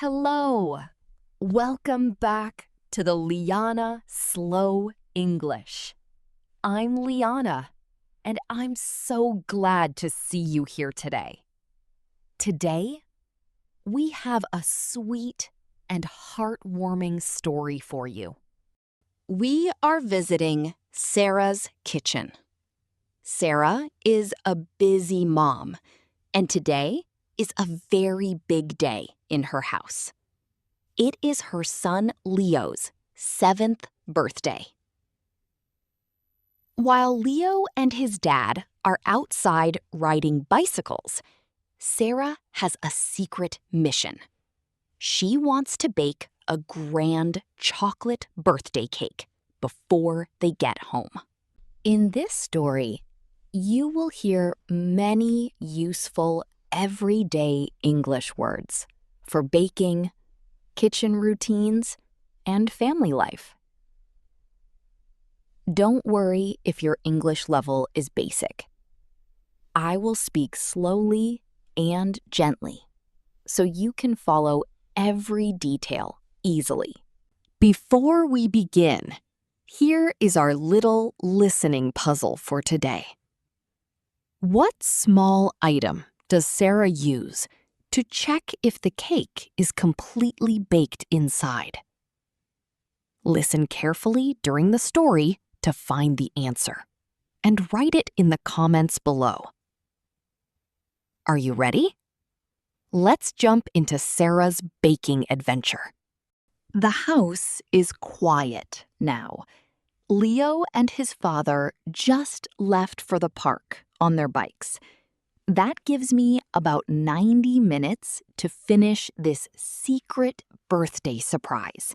Hello! Welcome back to the Liana Slow English. I'm Liana, and I'm so glad to see you here today. Today, we have a sweet and heartwarming story for you. We are visiting Sarah's kitchen. Sarah is a busy mom, and today is a very big day in her house. It is her son Leo's 7th birthday. While Leo and his dad are outside riding bicycles, Sarah has a secret mission. She wants to bake a grand chocolate birthday cake before they get home. In this story, you will hear many useful everyday English words for baking, kitchen routines, and family life. Don't worry if your English level is basic. I will speak slowly and gently so you can follow every detail easily. Before we begin, here is our little listening puzzle for today. What small item does Sarah use to check if the cake is completely baked inside? Listen carefully during the story to find the answer, and write it in the comments below. Are you ready? Let's jump into Sarah's baking adventure. The house is quiet now. Leo and his father just left for the park on their bikes. That gives me about 90 minutes to finish this secret birthday surprise.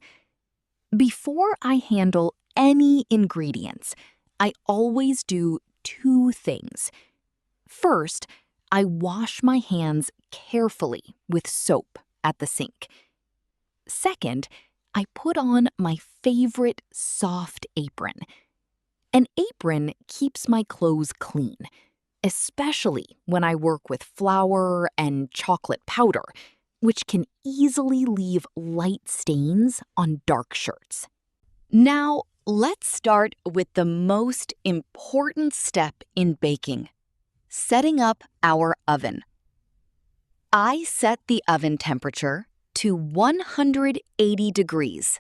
Before I handle any ingredients, I always do two things. First, I wash my hands carefully with soap at the sink. Second, I put on my favorite soft apron. An apron keeps my clothes clean, especially when I work with flour and chocolate powder, which can easily leave light stains on dark shirts. Now, let's start with the most important step in baking: setting up our oven. I set the oven temperature to 180 degrees.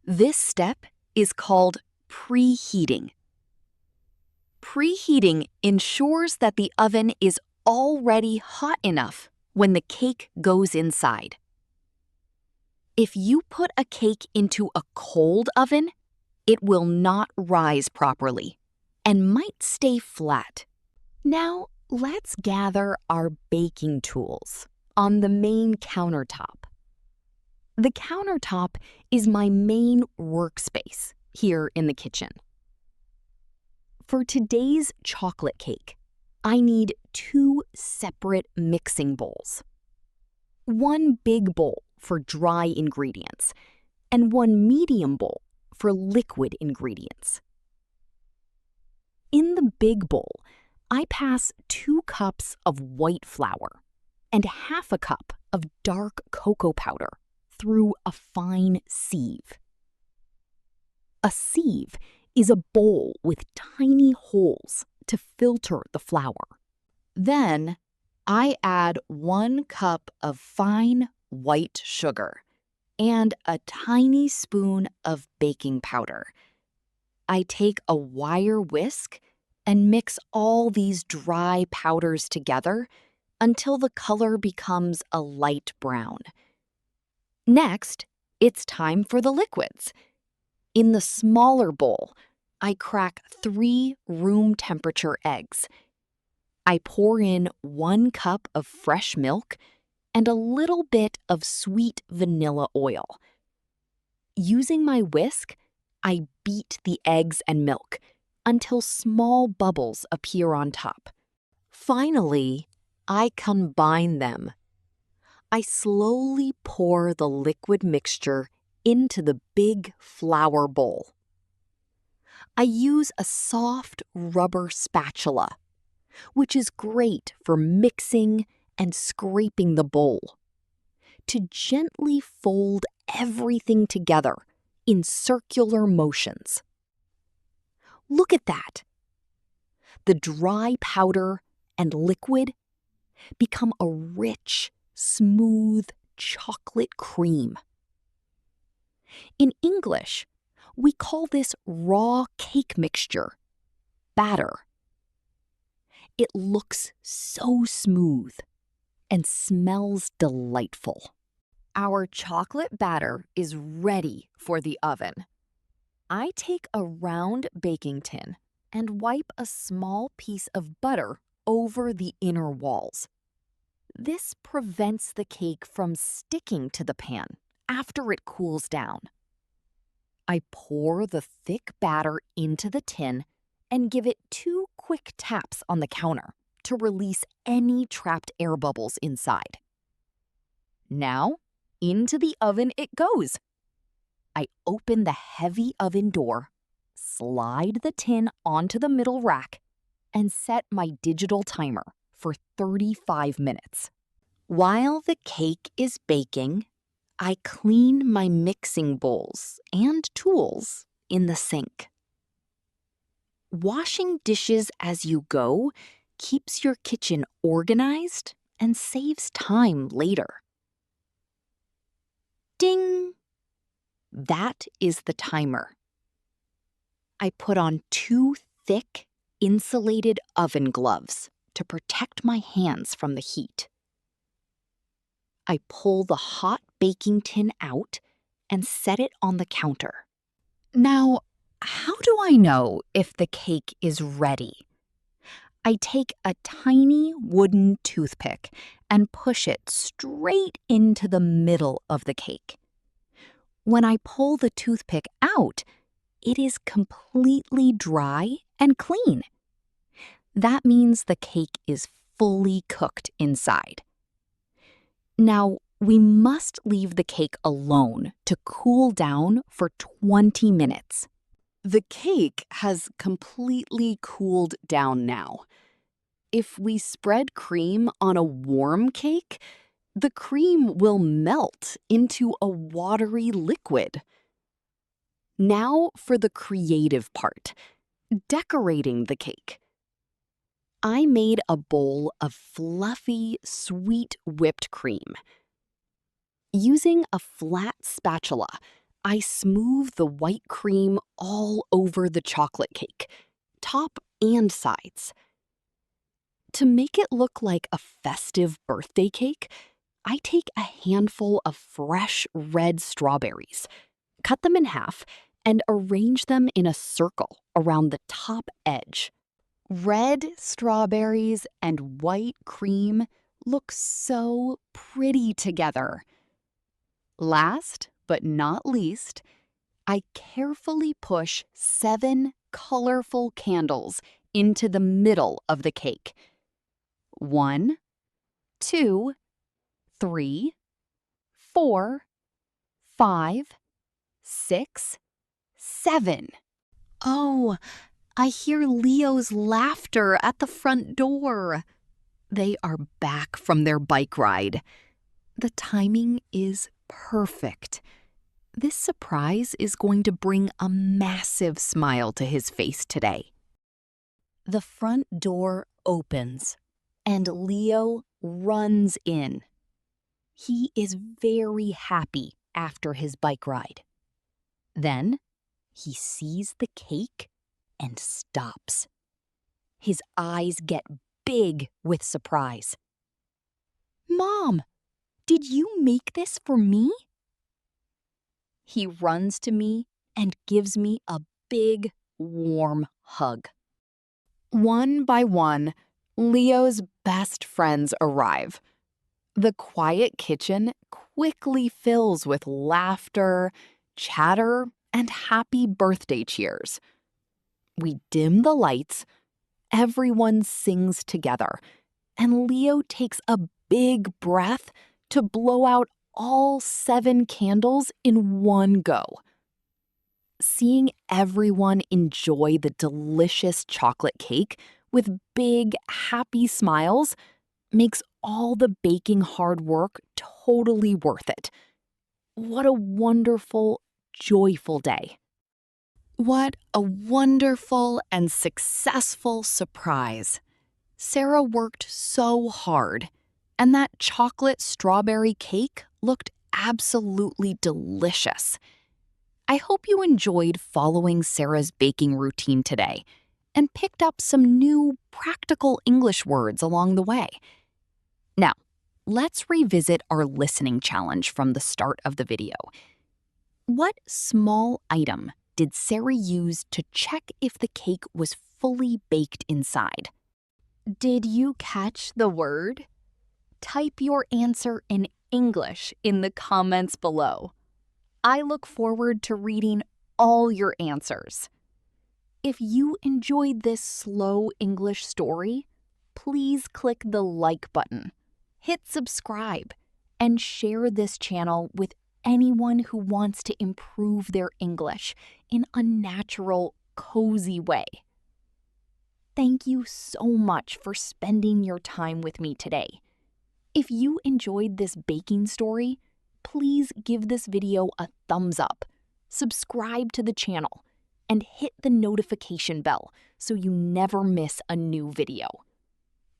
This step is called preheating. Preheating ensures that the oven is already hot enough when the cake goes inside. If you put a cake into a cold oven, it will not rise properly and might stay flat. Now, let's gather our baking tools on the main countertop. The countertop is my main workspace here in the kitchen. For today's chocolate cake, I need 2 separate mixing bowls. One big bowl for dry ingredients, and one medium bowl for liquid ingredients. In the big bowl, I pass 2 cups of white flour and half a cup of dark cocoa powder through a fine sieve. A sieve is a bowl with tiny holes to filter the flour. Then, I add 1 cup of fine white sugar and a tiny spoon of baking powder. I take a wire whisk and mix all these dry powders together until the color becomes a light brown. Next, it's time for the liquids. In the smaller bowl, I crack 3 room-temperature eggs. I pour in 1 cup of fresh milk and a little bit of sweet vanilla oil. Using my whisk, I beat the eggs and milk until small bubbles appear on top. Finally, I combine them. I slowly pour the liquid mixture into the big flour bowl. I use a soft rubber spatula, which is great for mixing and scraping the bowl. to gently fold everything together in circular motions. Look at that. The dry powder and liquid become a rich, smooth chocolate cream. In English, we call this raw cake mixture, batter. It looks so smooth and smells delightful. Our chocolate batter is ready for the oven. I take a round baking tin and wipe a small piece of butter over the inner walls. This prevents the cake from sticking to the pan after it cools down. I pour the thick batter into the tin and give it 2 quick taps on the counter to release any trapped air bubbles inside. Now, into the oven it goes. I open the heavy oven door, slide the tin onto the middle rack, and set my digital timer for 35 minutes. While the cake is baking, I clean my mixing bowls and tools in the sink. Washing dishes as you go keeps your kitchen organized and saves time later. Ding! That is the timer. I put on 2 thick, insulated oven gloves to protect my hands from the heat. I pull the hot baking tin out and set it on the counter. Now, how do I know if the cake is ready? I take a tiny wooden toothpick and push it straight into the middle of the cake. When I pull the toothpick out, it is completely dry and clean. That means the cake is fully cooked inside. Now, we must leave the cake alone to cool down for 20 minutes. The cake has completely cooled down now. If we spread cream on a warm cake, the cream will melt into a watery liquid. Now for the creative part, decorating the cake. I made a bowl of fluffy, sweet whipped cream. Using a flat spatula, I smooth the white cream all over the chocolate cake, top and sides. To make it look like a festive birthday cake, I take a handful of fresh red strawberries, cut them in half, and arrange them in a circle around the top edge. Red strawberries and white cream look so pretty together. Last but not least, I carefully push 7 colorful candles into the middle of the cake. 1, 2, 3, 4, 5, 6, 7. Oh, I hear Leo's laughter at the front door. They are back from their bike ride. The timing is perfect. This surprise is going to bring a massive smile to his face today. The front door opens, and Leo runs in. He is very happy after his bike ride. Then he sees the cake and stops. His eyes get big with surprise. "Mom, did you make this for me?" He runs to me and gives me a big, warm hug. One by one, Leo's best friends arrive. The quiet kitchen quickly fills with laughter, chatter, and happy birthday cheers. We dim the lights, everyone sings together, and Leo takes a big breath to blow out all 7 candles in one go. Seeing everyone enjoy the delicious chocolate cake with big, happy smiles makes all the baking hard work totally worth it. What a wonderful, joyful day. What a wonderful and successful surprise. Sarah worked so hard, and that chocolate strawberry cake looked absolutely delicious. I hope you enjoyed following Sarah's baking routine today and picked up some new practical English words along the way. Now, let's revisit our listening challenge from the start of the video. What small item did Sarah use to check if the cake was fully baked inside? Did you catch the word? Type your answer in English in the comments below. I look forward to reading all your answers. If you enjoyed this slow English story, please click the like button, hit subscribe, and share this channel with anyone who wants to improve their English in a natural, cozy way. Thank you so much for spending your time with me today. If you enjoyed this baking story, please give this video a thumbs up, subscribe to the channel, and hit the notification bell so you never miss a new video.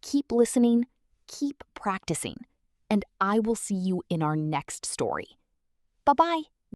Keep listening, keep practicing, and I will see you in our next story. Bye-bye.